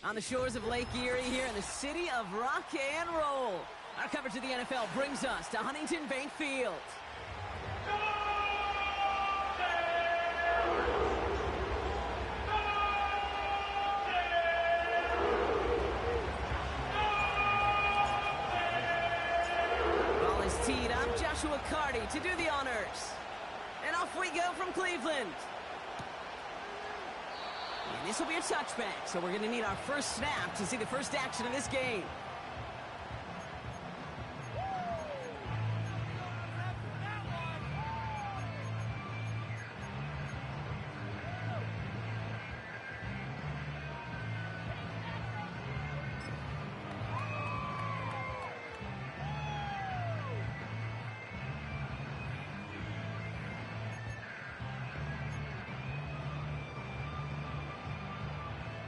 On the shores of Lake Erie here in the city of rock and roll. Our coverage of the NFL brings us to Huntington Bank Field. Ball is teed up. Joshua Carty to do the honors. And off we go from Cleveland. And this will be a touchback, so we're going to need our first snap to see the first action of this game.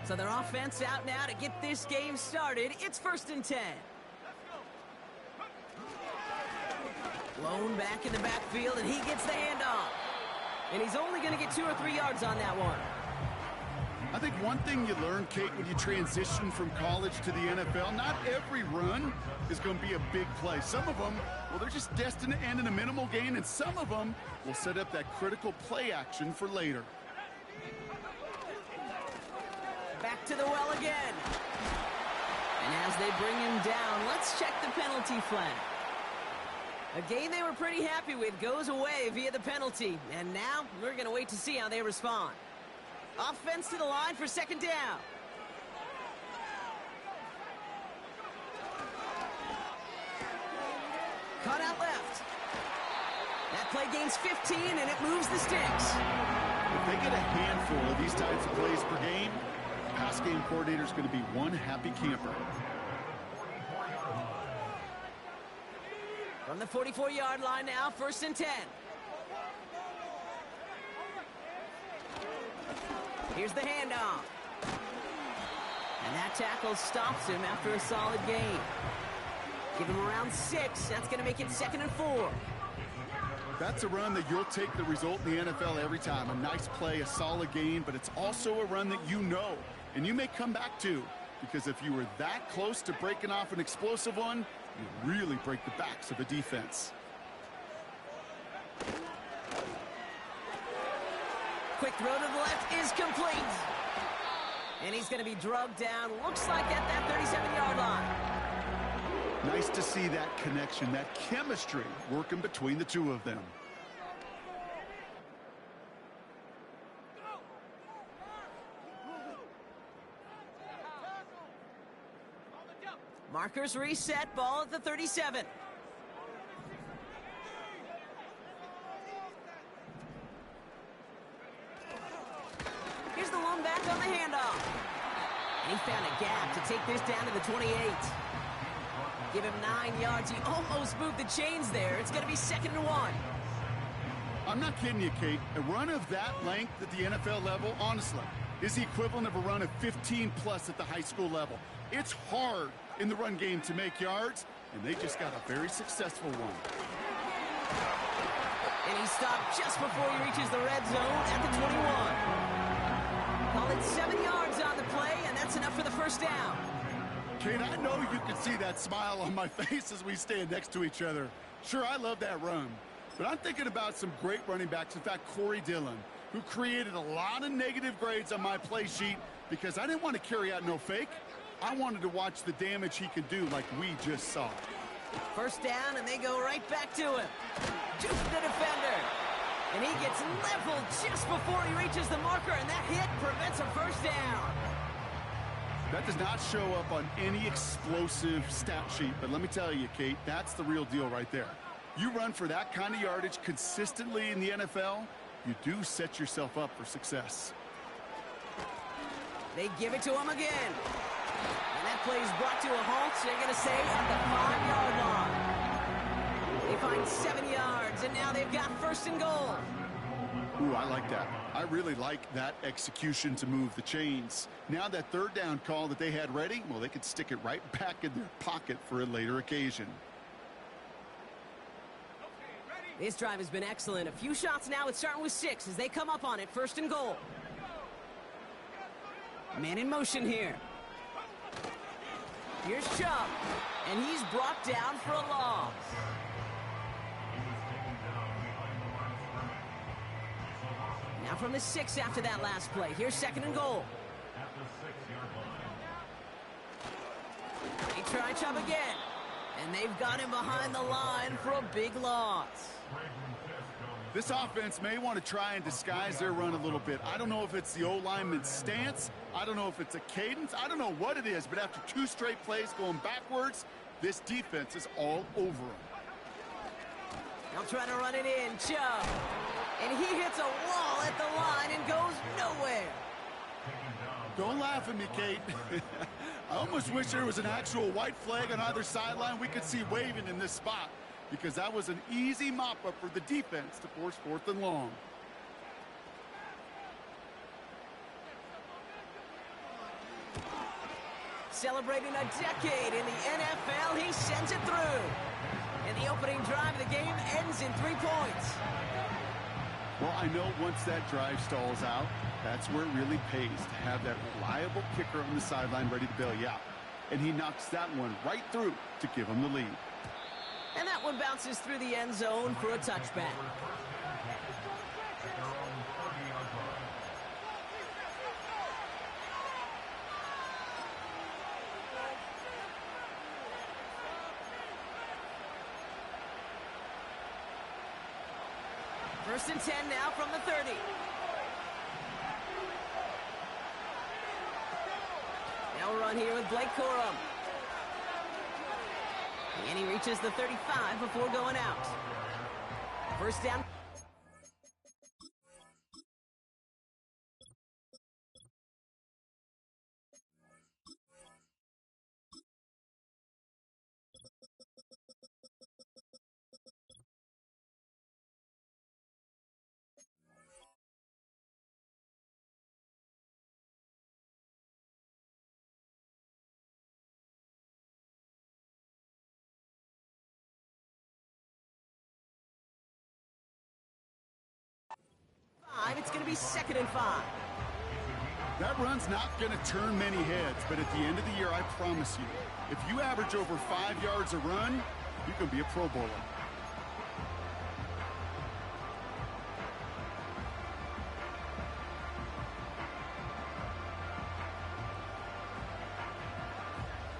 So their offense out now to get this game started. It's 1st and 10. Blown back in the backfield, and he gets the handoff. And he's only going to get 2 or 3 yards on that one. I think one thing you learn, Kate, when you transition from college to the NFL, not every run is going to be a big play. Some of them, well, they're just destined to end in a minimal gain, and some of them will set up that critical play action for later. Back to the well again. And as they bring him down, let's check the penalty flag. A game they were pretty happy with goes away via the penalty. And now we're going to wait to see how they respond. Offense to the line for 2nd down. Caught out left. That play gains 15 and it moves the sticks. If they get a handful of these types of plays per game, pass game coordinator is going to be one happy camper. From the 44-yard line now, 1st and 10. Here's the handoff. And that tackle stops him after a solid gain. Give him around 6. That's going to make it 2nd and 4. That's a run that you'll take the result in the NFL every time. A nice play, a solid gain, but it's also a run that you know. And you may come back to, because if you were that close to breaking off an explosive one, you really break the backs of a defense. Quick throw to the left is complete. And he's going to be drugged down, looks like at that 37-yard line. Nice to see that connection, that chemistry working between the two of them. Markers reset, ball at the 37. Here's the lone back on the handoff. And he found a gap to take this down to the 28. Give him 9 yards. He almost moved the chains there. It's going to be 2nd and 1. I'm not kidding you, Kate. A run of that length at the NFL level, honestly, is the equivalent of a run of 15-plus at the high school level. It's hard in the run game to make yards, and they just got a very successful one. And he stopped just before he reaches the red zone at the 21. Call it 7 yards on the play, and that's enough for the 1st down. Kate, I know you can see that smile on my face as we stand next to each other. Sure, I love that run, but I'm thinking about some great running backs. In fact, Corey Dillon, who created a lot of negative grades on my play sheet because I didn't want to carry out no fake. I wanted to watch the damage he could do like we just saw. 1st down, and they go right back to him. Juke the defender. And he gets leveled just before he reaches the marker, and that hit prevents a 1st down. That does not show up on any explosive stat sheet, but let me tell you, Kate, that's the real deal right there. You run for that kind of yardage consistently in the NFL, you do set yourself up for success. They give it to him again. And that play is brought to a halt, so they're going to say at the 5-yard line. They find 7 yards, and now they've got 1st and goal. Ooh, I like that. I really like that execution to move the chains. Now that 3rd down call that they had ready, well, they could stick it right back in their pocket for a later occasion. This drive has been excellent. A few shots now. It's starting with 6 as they come up on it. 1st and goal. Man in motion here. Here's Chubb, and he's brought down for a loss. Now from the 6 after that last play. Here's 2nd and goal. They try Chubb again, and they've got him behind the line for a big loss. This offense may want to try and disguise their run a little bit. I don't know if it's the O-lineman's stance. I don't know if it's a cadence. I don't know what it is, but after 2 straight plays going backwards, this defense is all over them. They'll try to run it in. Chubb. And he hits a wall at the line and goes nowhere. Don't laugh at me, Kate. I almost wish there was an actual white flag on either sideline we could see waving in this spot, because that was an easy mop-up for the defense to force 4th and long. Celebrating a decade in the NFL, he sends it through. And the opening drive of the game ends in 3 points. Well, I know once that drive stalls out, that's where it really pays to have that reliable kicker on the sideline ready to bail you out. And he knocks that one right through to give him the lead. And that one bounces through the end zone for a touchback. First and 10 now from the 30. Now run here with Blake Corum. And he reaches the 35 before going out. First down. It's going to be 2nd and 5. That run's not going to turn many heads, but at the end of the year, I promise you, if you average over 5 yards a run, you can be a Pro Bowler.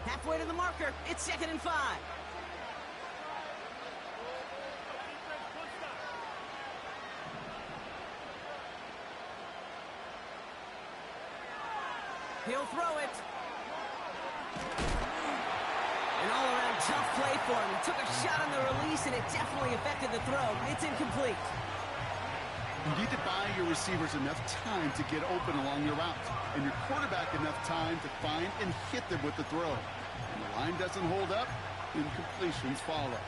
Halfway to the marker. It's 2nd and 5. He'll throw it. An all-around tough play for him. He took a shot on the release, and it definitely affected the throw. It's incomplete. You need to buy your receivers enough time to get open along your route, and your quarterback enough time to find and hit them with the throw. When the line doesn't hold up, incompletions follow.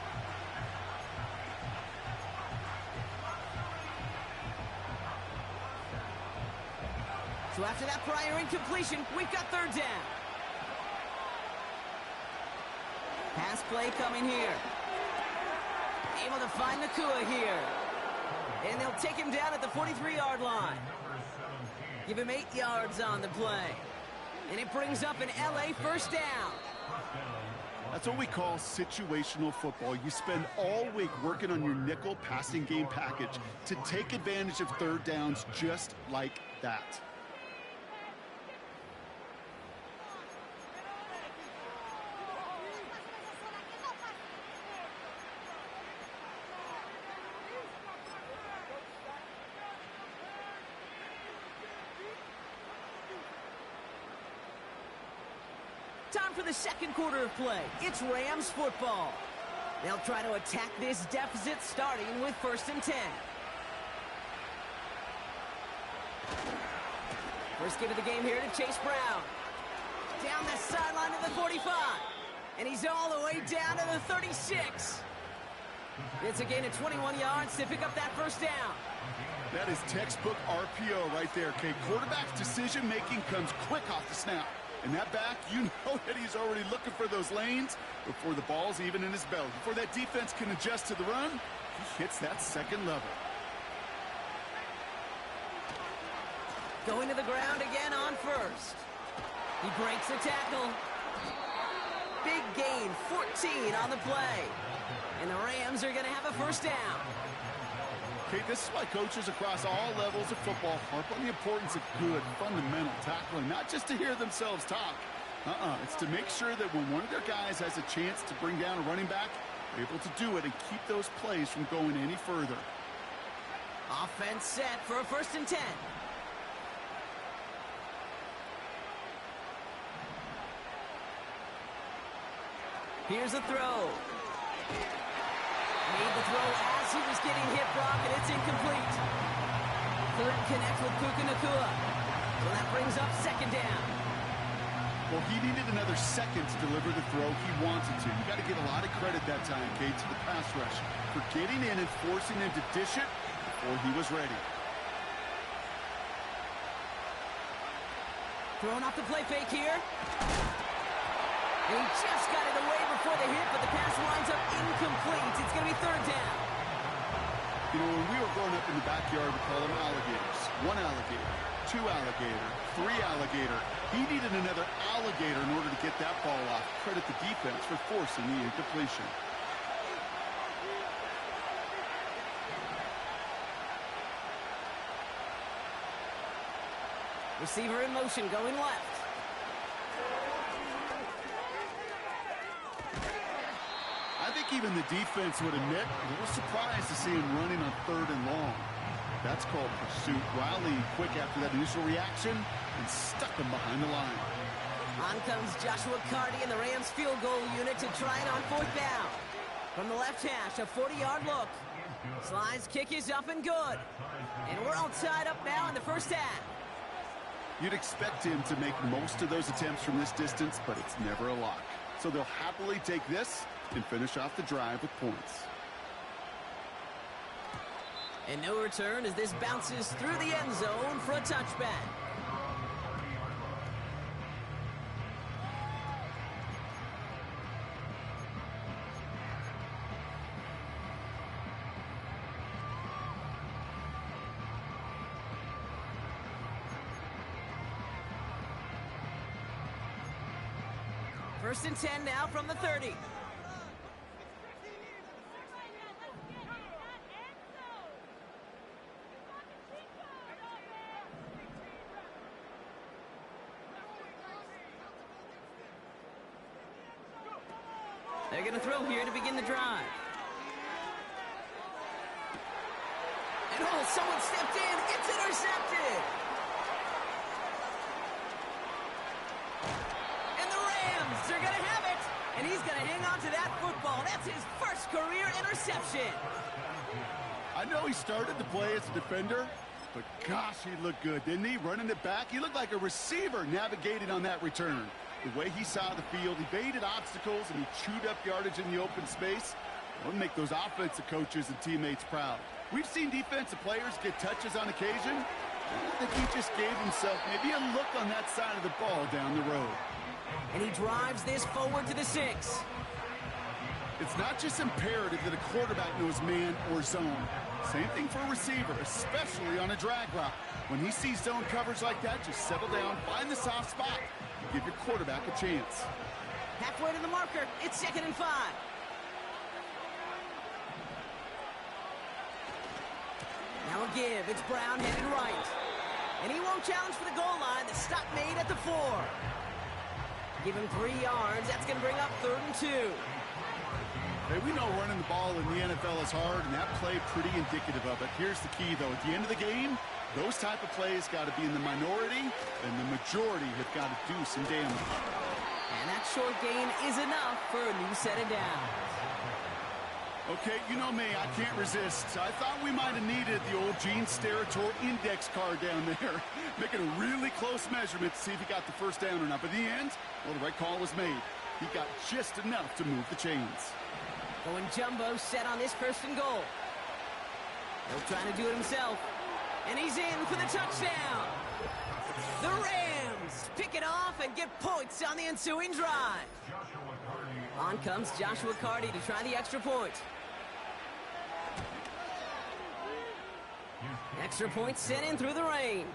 So after that prior incompletion, we've got 3rd down. Pass play coming here. Able to find Nacua here. And they'll take him down at the 43-yard line. Give him 8 yards on the play. And it brings up an LA first down. That's what we call situational football. You spend all week working on your nickel passing game package to take advantage of 3rd downs just like that. Time for the 2nd quarter of play. It's Rams football. They'll try to attack this deficit starting with 1st and 10. First give of the game here to Chase Brown. Down the sideline to the 45. And he's all the way down to the 36. It's a gain of 21 yards to pick up that first down. That is textbook RPO right there, Kate. Quarterback's decision-making comes quick off the snap. And that back, you know that he's already looking for those lanes before the ball's even in his belly. Before that defense can adjust to the run, he hits that 2nd level. Going to the ground again on 1st. He breaks the tackle. Big gain, 14 on the play. And the Rams are going to have a first down. Okay, this is why coaches across all levels of football harp on the importance of good, fundamental tackling, not just to hear themselves talk. It's to make sure that when one of their guys has a chance to bring down a running back, they're able to do it and keep those plays from going any further. Offense set for a 1st and 10. Here's a throw. Made the throw as he was getting hit, Brock, and it's incomplete. Couldn't connect with Puka Nacua. So that brings up 2nd down. Well, he needed another second to deliver the throw he wanted to. You got to give a lot of credit that time, Kate, to the pass rush for getting in and forcing him to dish it before he was ready. Throwing off the play fake here. And he just got it away before the hit, but the pass winds up incomplete. It's going to be 3rd down. You know, when we were growing up in the backyard, we call them alligators. 1 alligator, 2 alligator, 3 alligator. He needed another alligator in order to get that ball off. Credit the defense for forcing the incompletion. Receiver in motion, going left. I think even the defense would admit a little surprised to see him running on 3rd and long. That's called pursuit. Riley quick after that initial reaction and stuck him behind the line. On comes Joshua Carty and the Rams field goal unit to try it on 4th down. From the left hash, a 40-yard look. Slide's kick is up and good. And we're all tied up now in the 1st half. You'd expect him to make most of those attempts from this distance, but it's never a lock. So they'll happily take this and finish off the drive with points. And no return as this bounces through the end zone for a touchback. First and 10 now from the 30. They're going to throw here to begin the drive. And oh, someone stepped in. It's intercepted. And the Rams are going to have it. And he's going to hang on to that football. That's his first career interception. I know he started to play as a defender, but gosh, he looked good, didn't he? Running it back, he looked like a receiver navigating on that return. The way he saw the field, he baited obstacles, and he chewed up yardage in the open space. That would make those offensive coaches and teammates proud. We've seen defensive players get touches on occasion. I think he just gave himself maybe a look on that side of the ball down the road. And he drives this forward to the 6. It's not just imperative that a quarterback knows man or zone. Same thing for a receiver, especially on a drag route. When he sees zone coverage like that, just settle down, find the soft spot, and give your quarterback a chance. Halfway to the marker, it's 2nd and 5. Now a give, it's Brown headed right. And he won't challenge for the goal line. The stop made at the 4. Give him 3 yards, that's going to bring up 3rd and 2. Hey, we know running the ball in the NFL is hard, and that play pretty indicative of it. Here's the key, though. At the end of the game, those type of plays got to be in the minority, and the majority have got to do some damage. And that short gain is enough for a new set of downs. Okay, you know me, I can't resist. I thought we might have needed the old Gene Steratore index card down there, making a really close measurement to see if he got the first down or not. But in the end, well, the right call was made. He got just enough to move the chains. Going jumbo set on this 1st and goal. He'll try to do it himself. And he's in for the touchdown. The Rams pick it off and get points on the ensuing drive. On comes Joshua Carty to try the extra point. Extra point sent in through the rain.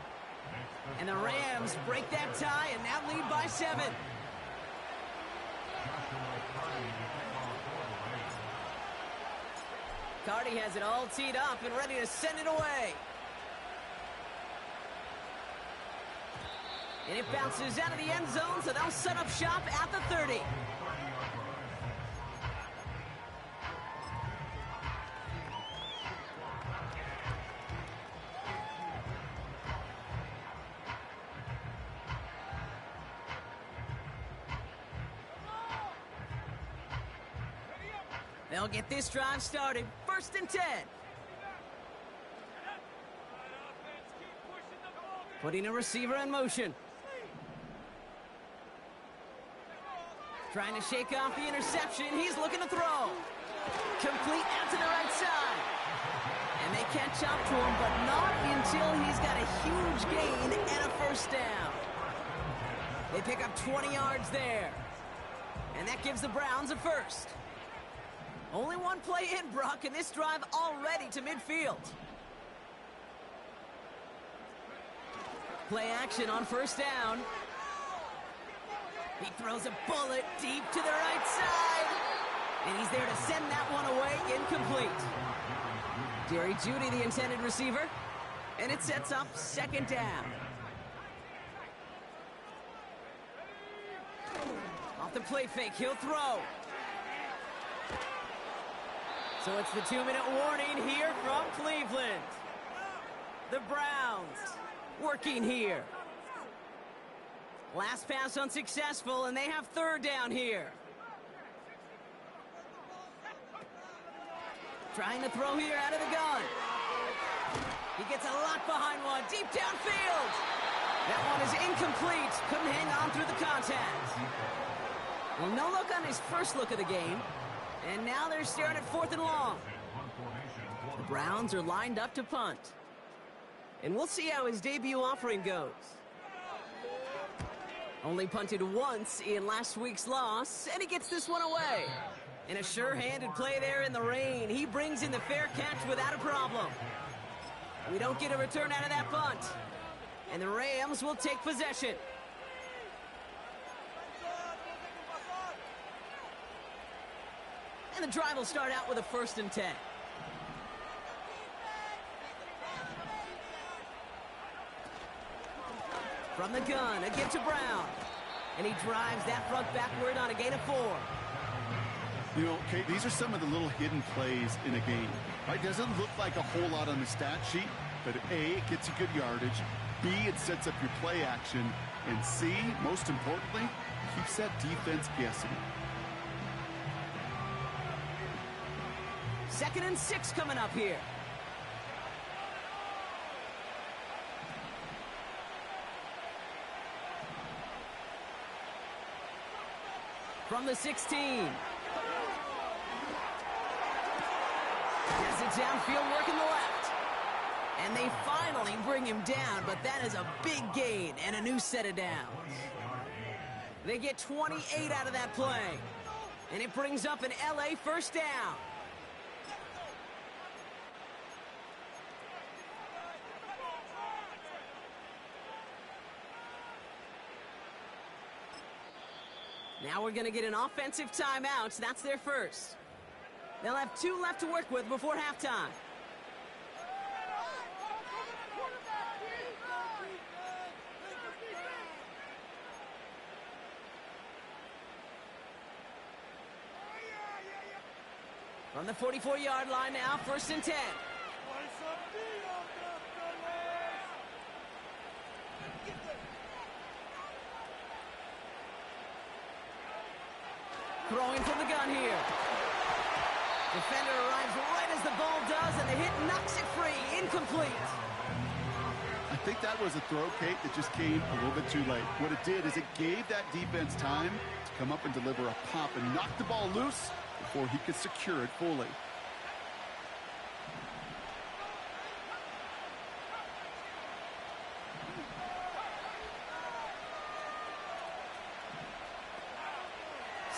And the Rams break that tie and now lead by 7. Cardi has it all teed up and ready to send it away. And it bounces out of the end zone, so they'll set up shop at the 30. They'll get this drive started. 1st and 10. Putting a receiver in motion. Trying to shake off the interception. He's looking to throw. Complete out to the right side. And they catch up to him, but not until he's got a huge gain and a 1st down. They pick up 20 yards there. And that gives the Browns a 1st. Only one play in, Brock, and this drive already to midfield. Play action on 1st down. He throws a bullet deep to the right side. And he's there to send that one away, incomplete. Jerry Jeudy, the intended receiver. And it sets up 2nd down. Off the play fake, he'll throw. So it's the 2-minute warning here from Cleveland. The Browns working here. Last pass unsuccessful, and they have 3rd down here. Trying to throw here out of the gun. He gets a lot behind one, deep downfield. That one is incomplete. Couldn't hang on through the contact. Well, no look on his first look of the game. And now they're staring at 4th and long. The Browns are lined up to punt. And we'll see how his debut offering goes. Only punted once in last week's loss, and he gets this one away. And a sure-handed play there in the rain. He brings in the fair catch without a problem. We don't get a return out of that punt. And the Rams will take possession. And the drive will start out with a 1st and 10. From the gun, a give to Brown. And he drives that front backward on a gain of 4. You know, Kate, these are some of the little hidden plays in a game. Right? Doesn't look like a whole lot on the stat sheet, but A, it gets you good yardage. B, it sets up your play action. And C, most importantly, keeps that defense guessing. 2nd and 6 coming up here. From the 16. Gets it downfield, working the left. And they finally bring him down, but that is a big gain and a new set of downs. They get 28 out of that play. And it brings up an LA 1st down. Now we're going to get an offensive timeout. That's their 1st. They'll have 2 left to work with before halftime. From the 44-yard line now, 1st and 10. Throwing from the gun here. Defender arrives right as the ball does, and the hit knocks it free. Incomplete. I think that was a throw, Kate, that just came a little bit too late. What it did is it gave that defense time to come up and deliver a pop and knock the ball loose before he could secure it fully.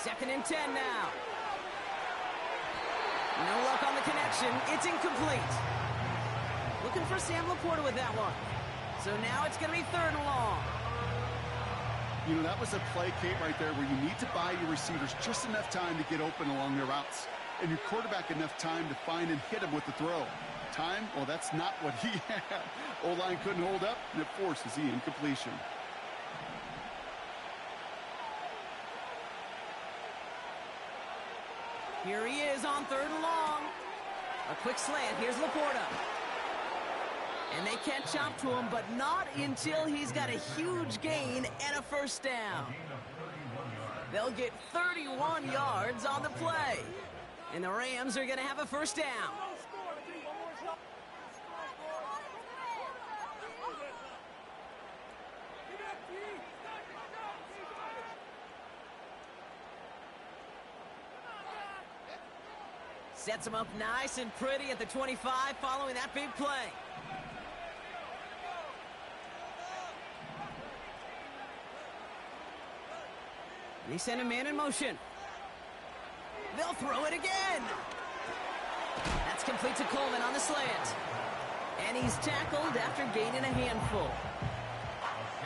Second and 10 now. No luck on the connection. It's incomplete. Looking for Sam Laporta with that one. So now it's going to be 3rd and long. You know, that was a play, Kate, right there where you need to buy your receivers just enough time to get open along their routes, and your quarterback enough time to find and hit him with the throw. Time? Well, that's not what he had. O-line couldn't hold up, and it forces the incompletion. Here he is on 3rd and long. A quick slant. Here's Laporta. And they catch up to him, but not until he's got a huge gain and a first down. They'll get 31 yards on the play. And the Rams are going to have a first down. Sets him up nice and pretty at the 25 following that big play. They send a man in motion. They'll throw it again. That's complete to Coleman on the slant. And he's tackled after gaining a handful.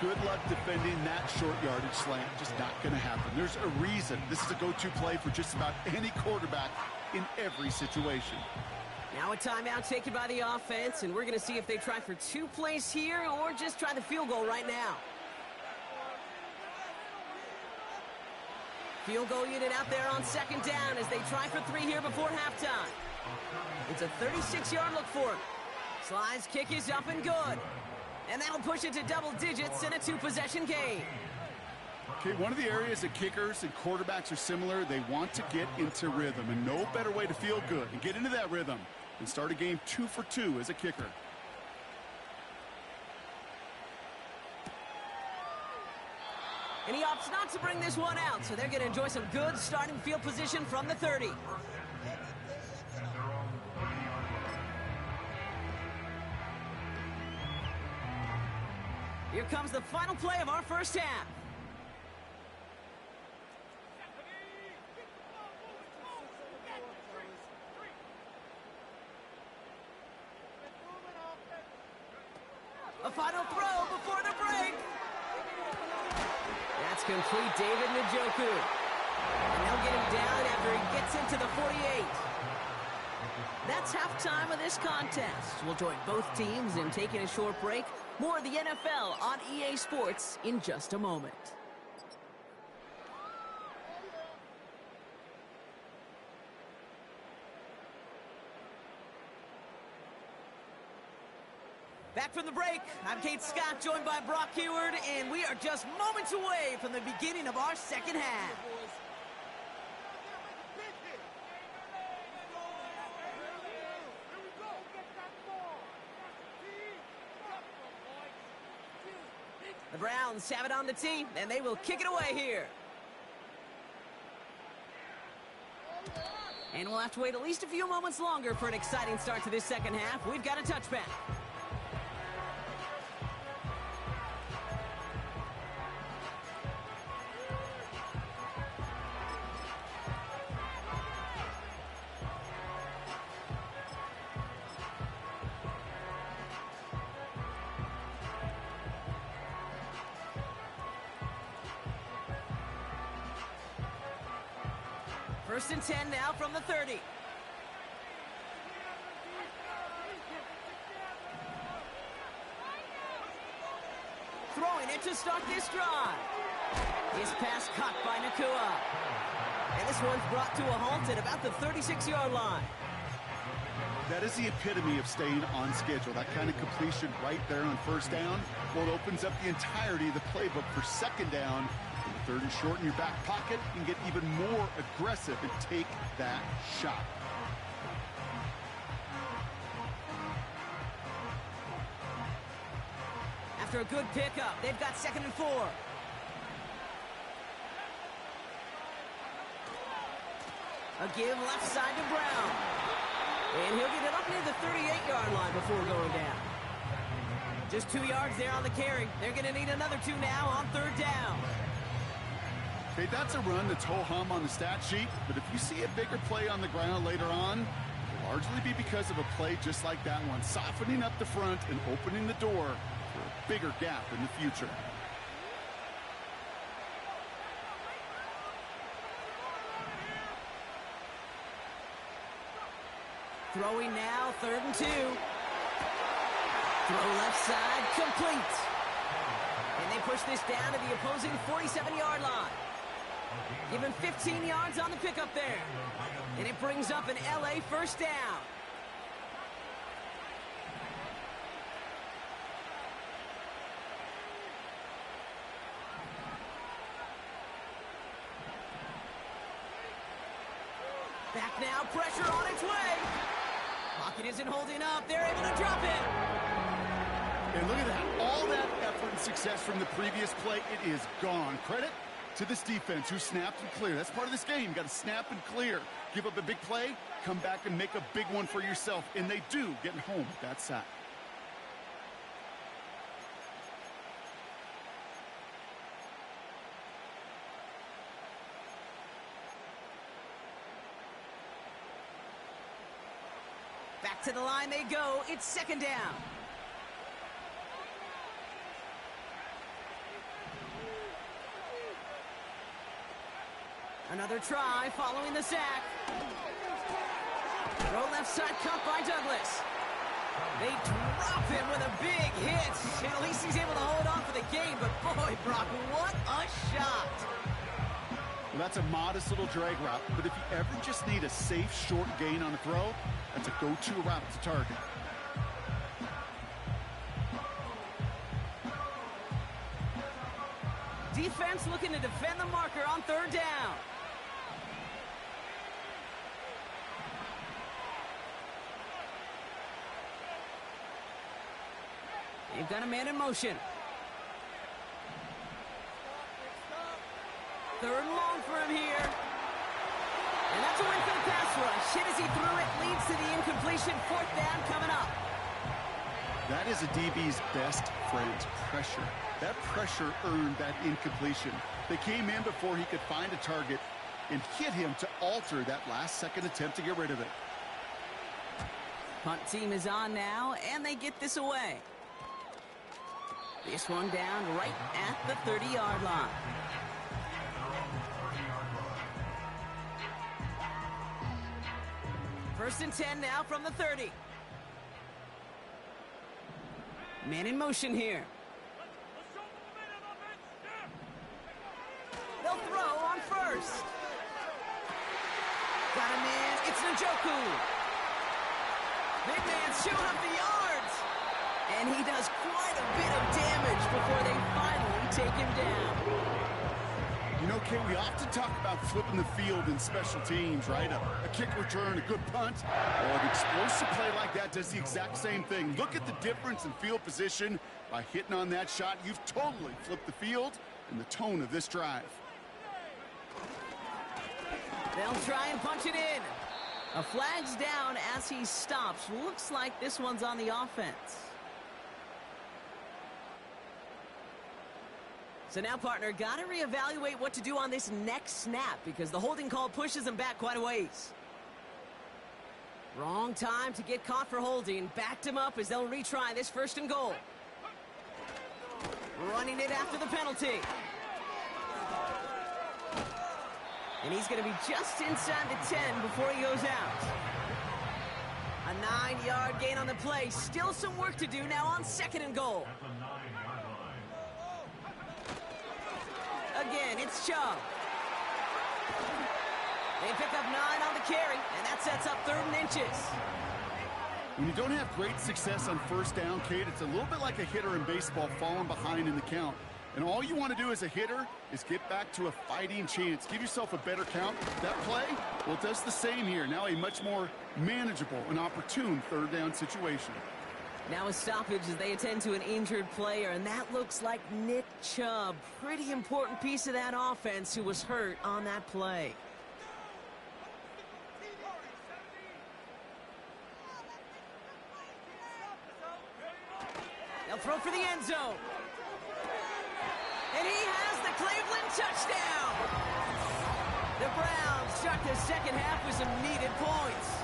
Good luck defending that short yardage slant. Just not going to happen. There's a reason this is a go-to play for just about any quarterback in every situation. Now a timeout taken by the offense, and we're going to see if they try for 2 plays here or just try the field goal right now. Field goal unit out there on 2nd down as they try for 3 here before halftime. It's a 36-yard look for him. Slide's kick is up and good. And that'll push it to double digits in a 2-possession game. Okay, one of the areas that kickers and quarterbacks are similar, they want to get into rhythm. And no better way to feel good and get into that rhythm than start a game 2 for 2 as a kicker. And he opts not to bring this one out, so they're going to enjoy some good starting field position from the 30. Here comes the final play of our first half. A final throw before the break. That's complete, David Njoku. And they'll get him down after he gets into the 48. That's halftime of this contest. We'll join both teams in taking a short break. More of the NFL on EA Sports in just a moment. Back from the break, I'm Kate Scott, joined by Brock Huard, and we are just moments away from the beginning of our second half. The Browns have it on the tee, and they will kick it away here. And we'll have to wait at least a few moments longer for an exciting start to this second half. We've got a touchback. First and 10 now from the 30. Throwing it to start this drive. His pass caught by Nacua. And this one's brought to a halt at about the 36-yard line. That is the epitome of staying on schedule. That kind of completion right there on first down. Well, it opens up the entirety of the playbook for second down. 3rd and short in your back pocket, you can get even more aggressive and take that shot. After a good pickup, they've got 2nd and 4. A give left side to Brown. And he'll get it up near the 38-yard line before going down. Just 2 yards there on the carry. They're going to need another 2 now on 3rd down. Okay, that's a run that's ho-hum on the stat sheet, but if you see a bigger play on the ground later on, it'll largely be because of a play just like that one, softening up the front and opening the door for a bigger gap in the future. Throwing now, 3rd and 2. Throw left side, complete. And they push this down to the opposing 47-yard line. Give him 15 yards on the pickup there. And it brings up an LA first down. Back now, pressure on its way. Pocket isn't holding up. They're able to drop it. And look at that. All that effort and success from the previous play, it is gone. Credit to this defense who snapped and cleared. That's part of this game. You got to snap and clear. Give up a big play, come back and make a big one for yourself. And they do, getting home with that sack. Back to the line they go. It's 2nd down. Another try following the sack. Throw left side cut by Douglas. They drop him with a big hit. And at least he's able to hold on for the game. But boy, Brock, what a shot. Well, that's a modest little drag route. But if you ever just need a safe, short gain on a throw, that's a go-to route to target. Defense looking to defend the marker on 3rd down. They've got a man in motion. 3rd and long for him here. And that's a win for the pass rush. Hit as he threw it, leads to the incompletion. 4th down coming up. That is a DB's best friend, pressure. That pressure earned that incompletion. They came in before he could find a target and hit him to alter that last-second attempt to get rid of it. Punt team is on now, and they get this away. This one down right at the 30-yard line. First and 10 now from the 30. Man in motion here. They'll throw on 1st. Got a man. It's Njoku. Big man showing up the yards. And he does quite a bit of damage before they finally take him down. You know, Kate, we often talk about flipping the field in special teams, right? A kick return, a good punt, or an explosive play like that does the exact same thing. Look at the difference in field position. By hitting on that shot, you've totally flipped the field and the tone of this drive. They'll try and punch it in. A flag's down as he stops. Looks like this one's on the offense. So now, partner, got to reevaluate what to do on this next snap because the holding call pushes him back quite a ways. Wrong time to get caught for holding. Backed him up as they'll retry this 1st and goal. Running it after the penalty. And he's going to be just inside the 10 before he goes out. A 9-yard gain on the play. Still some work to do now on 2nd and goal. Again, it's Chubb. They pick up 9 on the carry, and that sets up 3rd and inches. When you don't have great success on 1st down, Kate, it's a little bit like a hitter in baseball falling behind in the count. And all you want to do as a hitter is get back to a fighting chance. Give yourself a better count. That play, well, it does the same here. Now a much more manageable and opportune 3rd down situation. Now a stoppage as they attend to an injured player, and that looks like Nick Chubb. Pretty important piece of that offense who was hurt on that play. They'll throw for the end zone. And he has the Cleveland touchdown. The Browns start the 2nd half with some needed points.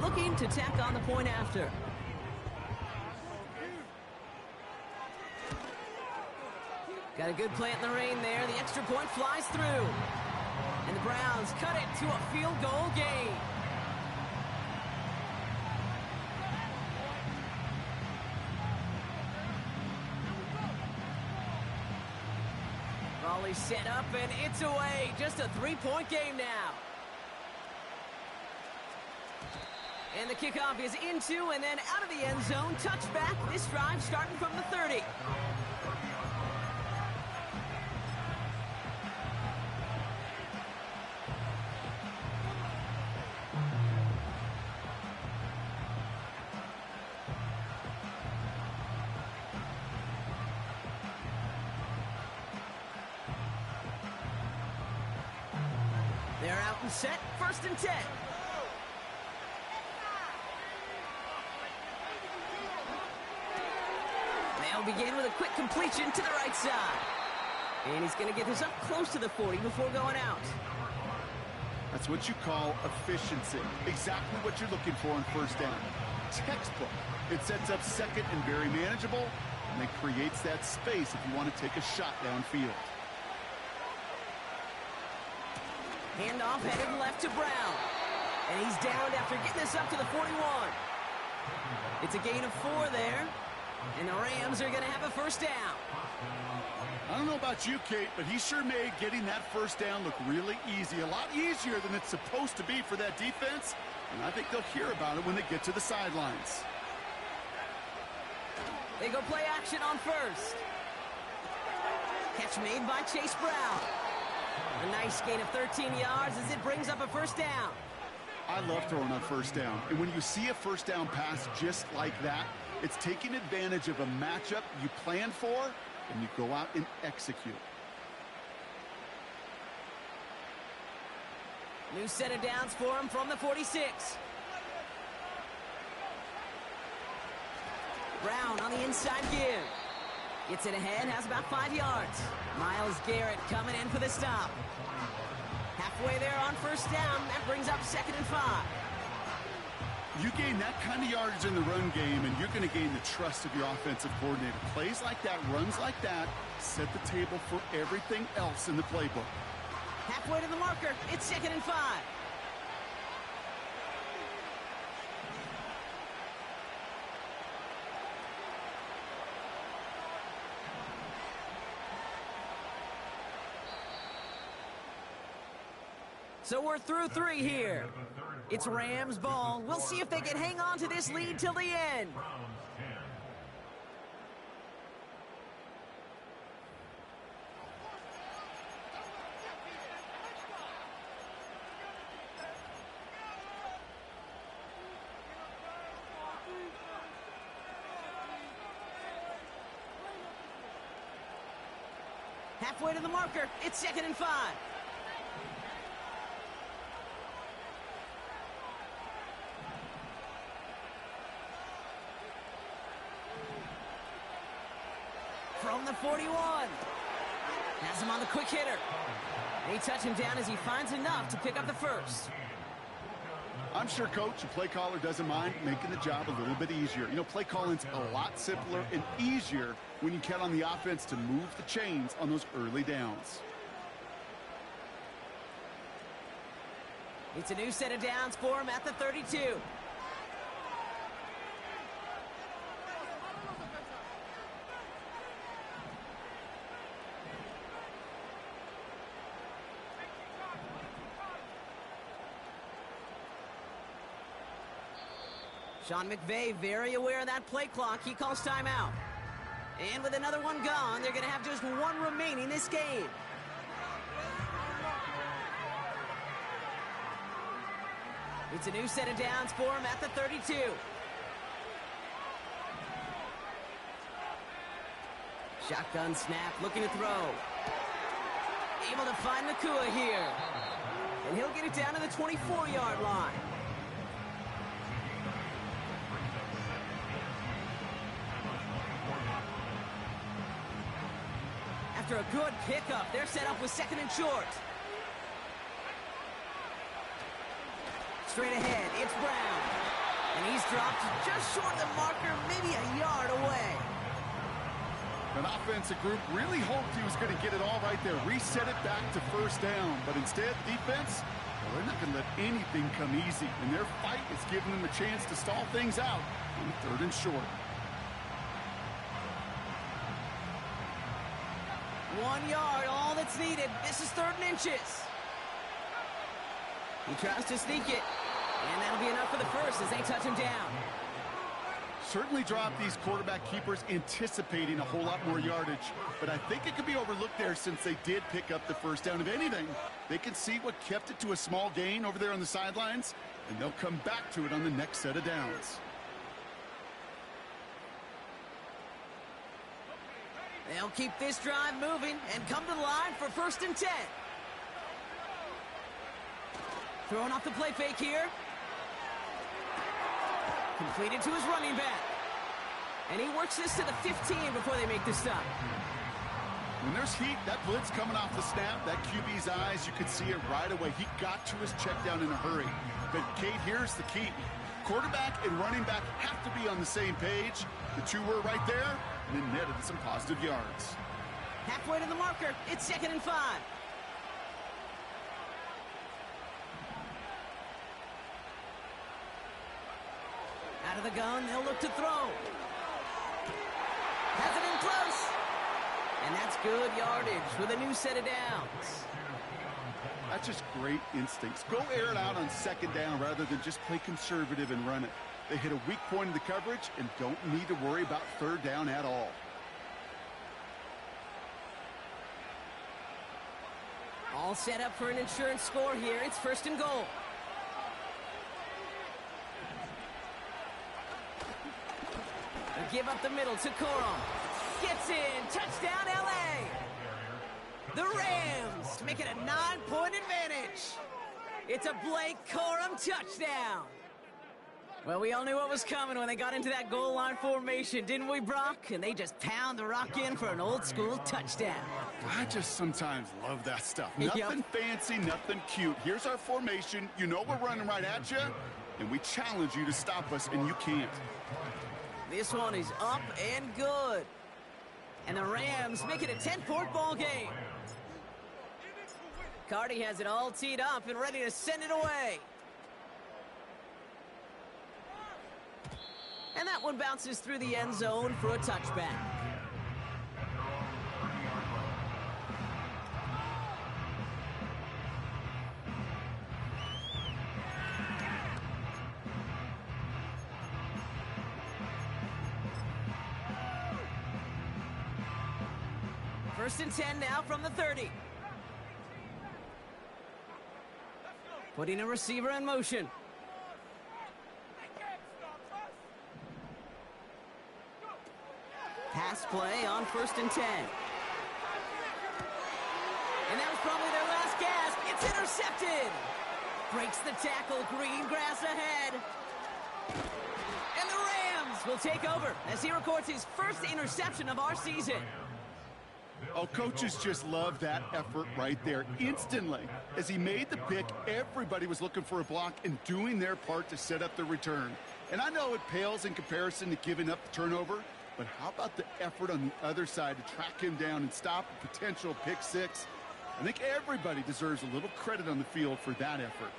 Looking to tack on the point after. Got a good play in the rain there. The extra point flies through. Browns cut it to a field goal game. Volley set up, and it's away. Just a three-point game now. And the kickoff is into and then out of the end zone. Touchback. This drive starting from the 30. They're out and set. 1st and 10. They'll begin with a quick completion to the right side. And he's going to get this up close to the 40 before going out. That's what you call efficiency. Exactly what you're looking for on 1st down. Textbook. It sets up 2nd and very manageable, and it creates that space if you want to take a shot downfield. Handoff headed left to Brown. And he's downed after getting this up to the 41. It's a gain of 4 there. And the Rams are going to have a 1st down. I don't know about you, Kate, but he sure made getting that 1st down look really easy. A lot easier than it's supposed to be for that defense. And I think they'll hear about it when they get to the sidelines. They go play action on 1st. Catch made by Chase Brown. A nice gain of 13 yards as it brings up a 1st down. I love throwing on 1st down. And when you see a 1st down pass just like that, it's taking advantage of a matchup you plan for, and you go out and execute. New set of downs for him from the 46. Brown on the inside give. Gets it ahead, has about 5 yards. Myles Garrett coming in for the stop. Halfway there on 1st down. That brings up 2nd and 5. You gain that kind of yardage in the run game, and you're going to gain the trust of your offensive coordinator. Plays like that, runs like that, set the table for everything else in the playbook. Halfway to the marker. It's 2nd and 5. So we're through 3 here. It's Rams ball. We'll see if they can hang on to this lead till the end. Halfway to the marker. It's 2nd and 5. From the 41. Has him on the quick hitter. They touch him down as he finds enough to pick up the 1st. I'm sure coach and play caller doesn't mind making the job a little bit easier. You know, play calling's a lot simpler and easier when you count on the offense to move the chains on those early downs. It's a new set of downs for him at the 32. Sean McVay very aware of that play clock. He calls timeout. And with another one gone, they're going to have just 1 remaining this game. It's a new set of downs for him at the 32. Shotgun snap, looking to throw. Able to find Nacua here. And he'll get it down to the 24-yard line. After a good pickup, they're set up with 2nd and short. Straight ahead, it's Brown. And he's dropped just short of the marker, maybe a yard away. That offensive group really hoped he was going to get it all right there, reset it back to first down. But instead, defense, well, they're not going to let anything come easy. And their fight is giving them a chance to stall things out on 3rd and short. 1 yard, all that's needed. This is 3rd and inches. He tries to sneak it. And that'll be enough for the first as they touch him down. Certainly dropped these quarterback keepers anticipating a whole lot more yardage, but I think it could be overlooked there since they did pick up the first down. If anything, they can see what kept it to a small gain over there on the sidelines, and they'll come back to it on the next set of downs. They'll keep this drive moving and come to the line for 1st and 10. Throwing off the play fake here. Completed to his running back. And he works this to the 15 before they make the stop. When there's heat, that blitz coming off the snap, that QB's eyes, you could see it right away. He got to his check down in a hurry. But, Kate, here's the key. Quarterback and running back have to be on the same page. The two were right there, and it netted some positive yards. Halfway to the marker. It's 2nd and 5. Out of the gun, they'll look to throw. Has it in close. And that's good yardage with a new set of downs. That's just great instincts. Go air it out on 2nd down rather than just play conservative and run it. They hit a weak point in the coverage and don't need to worry about 3rd down at all. All set up for an insurance score here. It's 1st and goal. They give up the middle to Corum. Gets in. Touchdown, L.A. The Rams make it a 9-point advantage. It's a Blake Corum touchdown. Well, we all knew what was coming when they got into that goal line formation, didn't we, Brock? And they just pound the rock in for an old-school touchdown. I just sometimes love that stuff. Nothing fancy, nothing cute. Here's our formation. You know we're running right at you, and we challenge you to stop us, and you can't. This one is up and good. And the Rams make it a 10-point ball game. Carty has it all teed up and ready to send it away. And that one bounces through the end zone for a touchback. First and 10 now from the 30. Putting a receiver in motion. Pass play on 1st and 10. And that was probably their last gasp. It's intercepted. Breaks the tackle. Green grass ahead. And the Rams will take over as he records his first interception of our season. Oh, coaches just love that effort right there. Instantly, as he made the pick, everybody was looking for a block and doing their part to set up the return. And I know it pales in comparison to giving up the turnover, but how about the effort on the other side to track him down and stop a potential pick six? I think everybody deserves a little credit on the field for that effort.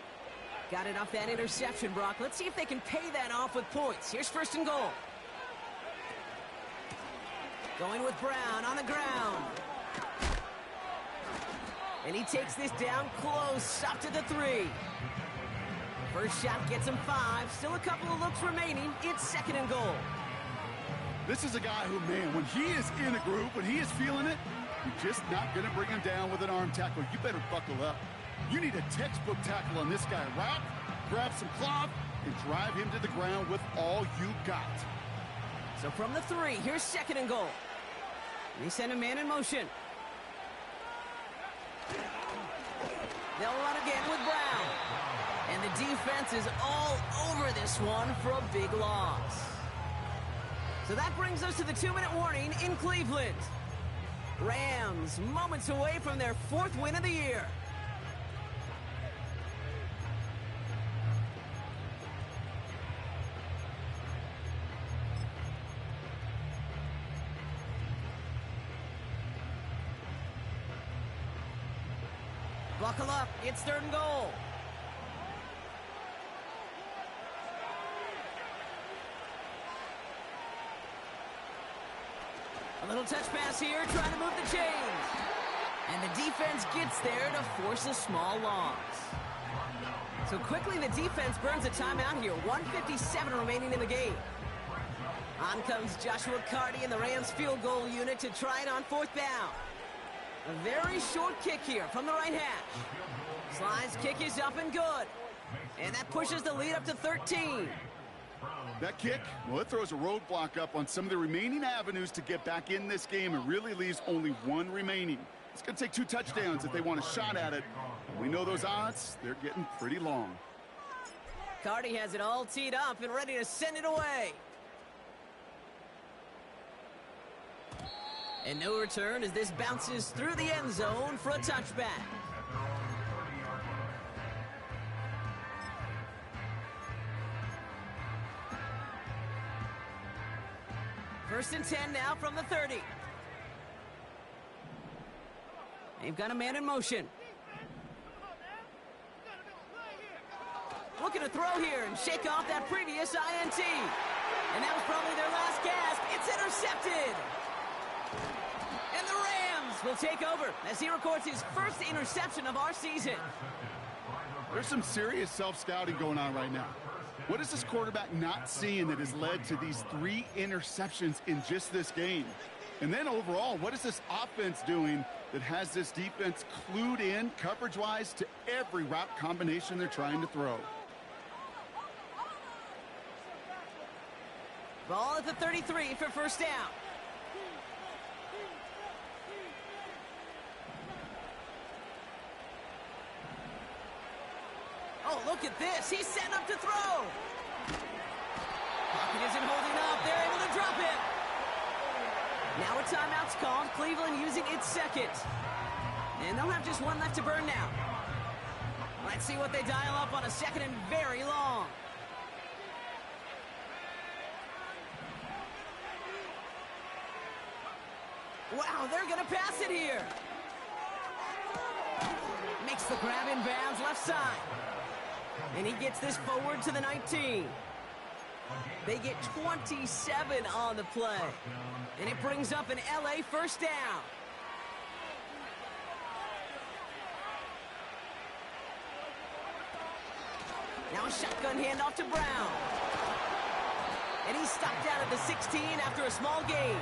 Got it off that interception, Brock. Let's see if they can pay that off with points. Here's 1st and goal. Going with Brown on the ground. And he takes this down close, up to the 3. First shot gets him 5. Still a couple of looks remaining. It's 2nd and goal. This is a guy who, man, when he is in a group, when he is feeling it, you're just not going to bring him down with an arm tackle. You better buckle up. You need a textbook tackle on this guy. Wrap, grab some cloth, and drive him to the ground with all you got. So from the 3, here's 2nd and goal. They send a man in motion. They'll run again with Brown. And the defense is all over this one for a big loss. So that brings us to the 2-minute warning in Cleveland. Rams moments away from their 4th win of the year. Buckle up. It's 3rd and goal. A little touch pass here, trying to move the chains. And the defense gets there to force a small loss. So quickly the defense burns a timeout here. 1:57 remaining in the game. On comes Joshua Carty and the Rams field goal unit to try it on 4th down. A very short kick here from the right hash. Sly's kick is up and good. And that pushes the lead up to 13. That kick, well, it throws a roadblock up on some of the remaining avenues to get back in this game and really leaves only one remaining. It's going to take 2 touchdowns if they want a shot at it. And we know those odds, they're getting pretty long. Carty has it all teed up and ready to send it away. And no return as this bounces through the end zone for a touchback. First and 10 now from the 30. They've got a man in motion. Looking to throw here and shake off that previous INT. And that was probably their last gasp. It's intercepted. And the Rams will take over as he records his first interception of our season. There's some serious self-scouting going on right now. What is this quarterback not seeing that has led to these 3 interceptions in just this game? And then overall, what is this offense doing that has this defense clued in coverage-wise to every route combination they're trying to throw? Ball at the 33 for first down. Oh, look at this. He's setting up to throw. Pocket isn't holding up. They're able to drop it. Now a timeout's called. Cleveland using its second. And they'll have just one left to burn now. Let's see what they dial up on a 2nd and very long. Wow, they're going to pass it here. Makes the grab in bounds left side. And he gets this forward to the 19. They get 27 on the play. And it brings up an LA first down. Now a shotgun handoff to Brown. And he's stopped out at the 16 after a small gain.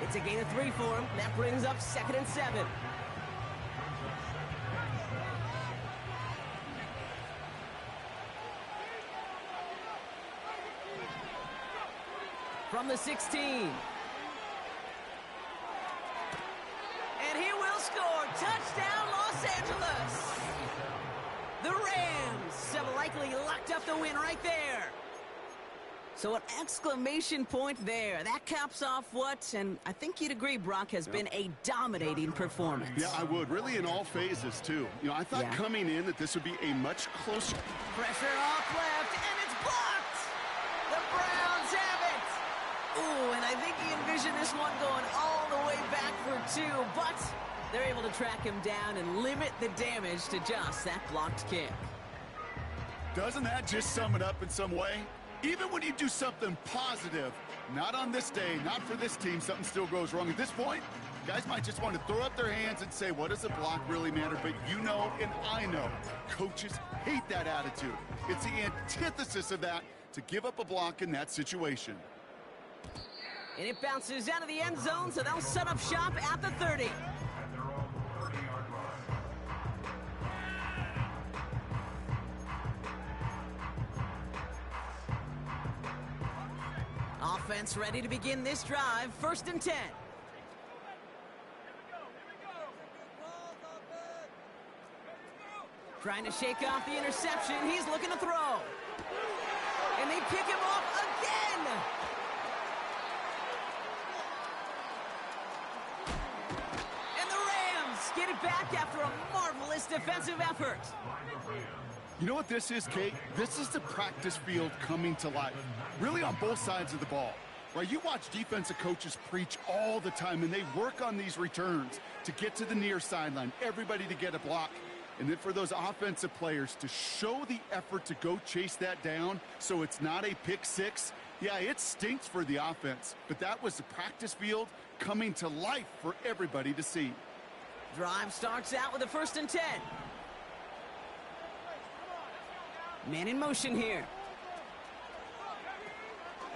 It's a gain of 3 for him. That brings up 2nd and 7. From the 16. And he will score. Touchdown, Los Angeles. The Rams have likely locked up the win right there. So an exclamation point there. That caps off what, and I think you'd agree, Brock, has been a dominating performance. Yeah, I would. Really in all phases, too. You know, I thought coming in that this would be a much closer. Pressure off left, and it's blocked. The Browns have it. Ooh, and I think he envisioned this one going all the way back for 2, but they're able to track him down and limit the damage to just that blocked kick. Doesn't that just sum it up in some way? Even when you do something positive, not on this day, not for this team, something still goes wrong. At this point, guys might just want to throw up their hands and say, what does a block really matter? But you know and I know, coaches hate that attitude. It's the antithesis of that, to give up a block in that situation. And it bounces out of the end zone, so they'll set up shop at the 30. Offense ready to begin this drive. 1st and 10. Trying to shake off the interception. He's looking to throw. And they pick him off again. And the Rams get it back after a marvelous defensive effort. You know what this is, Kate? This is the practice field coming to life. Really on both sides of the ball. Right, you watch defensive coaches preach all the time, and they work on these returns to get to the near sideline, everybody to get a block. And then for those offensive players to show the effort to go chase that down so it's not a pick six, yeah, it stinks for the offense. But that was the practice field coming to life for everybody to see. Drive starts out with a 1st and 10. Man in motion here.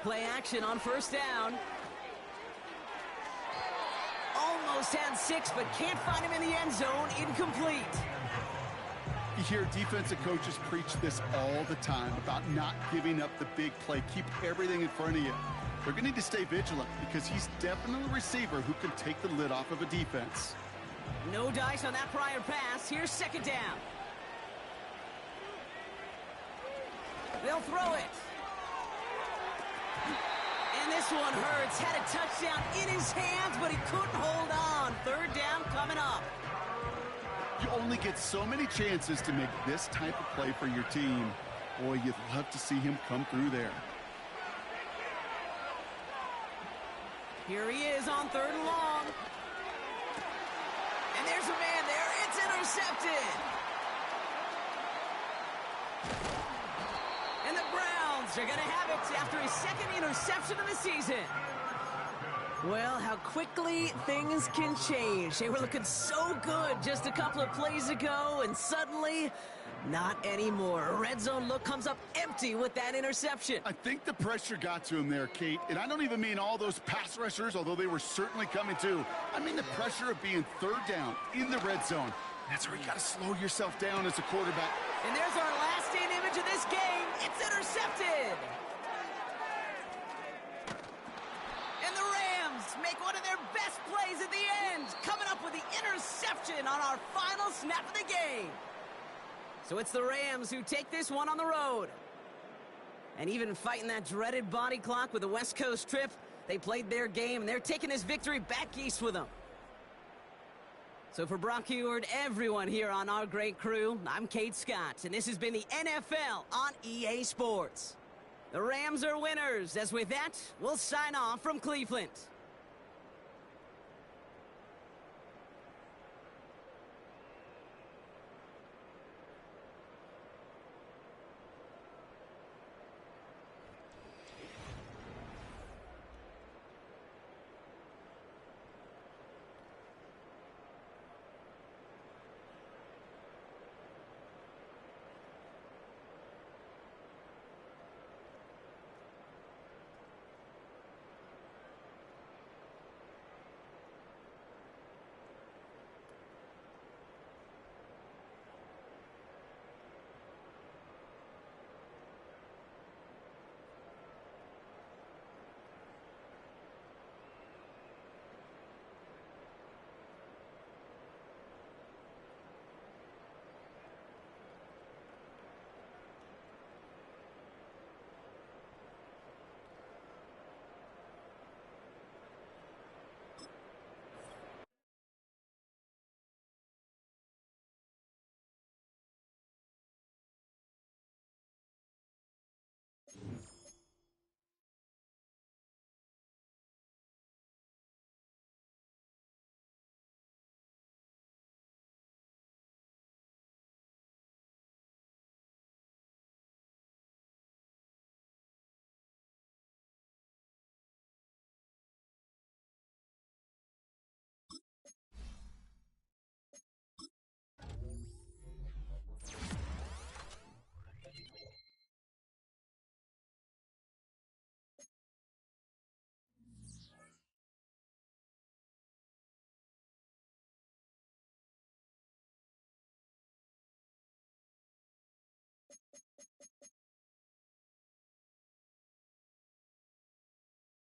Play action on 1st down. Almost had 6, but can't find him in the end zone. Incomplete. You hear defensive coaches preach this all the time about not giving up the big play. Keep everything in front of you. They're going to need to stay vigilant because he's definitely a receiver who can take the lid off of a defense. No dice on that prior pass. Here's 2nd down. They'll throw it. And this one hurts. Had a touchdown in his hands, but he couldn't hold on. 3rd down coming up. You only get so many chances to make this type of play for your team. Boy, you'd love to see him come through there. Here he is on 3rd and long. And there's a man there. It's intercepted. And the Browns are going to have it after his 2nd interception of the season. Well, how quickly things can change. They were looking so good just a couple of plays ago, and suddenly, not anymore. A red zone look comes up empty with that interception. I think the pressure got to him there, Kate. And I don't even mean all those pass rushers, although they were certainly coming too. I mean the pressure of being 3rd down in the red zone. That's where you got to slow yourself down as a quarterback. And there's our last-stand image of this game. It's intercepted. And the Rams make one of their best plays at the end, coming up with the interception on our final snap of the game. So it's the Rams who take this one on the road. And even fighting that dreaded body clock with the West Coast trip, they played their game, and they're taking this victory back east with them. So for Brock Huard, everyone here on our great crew, I'm Kate Scott, and this has been the NFL on EA Sports. The Rams are winners, as with that, we'll sign off from Cleveland.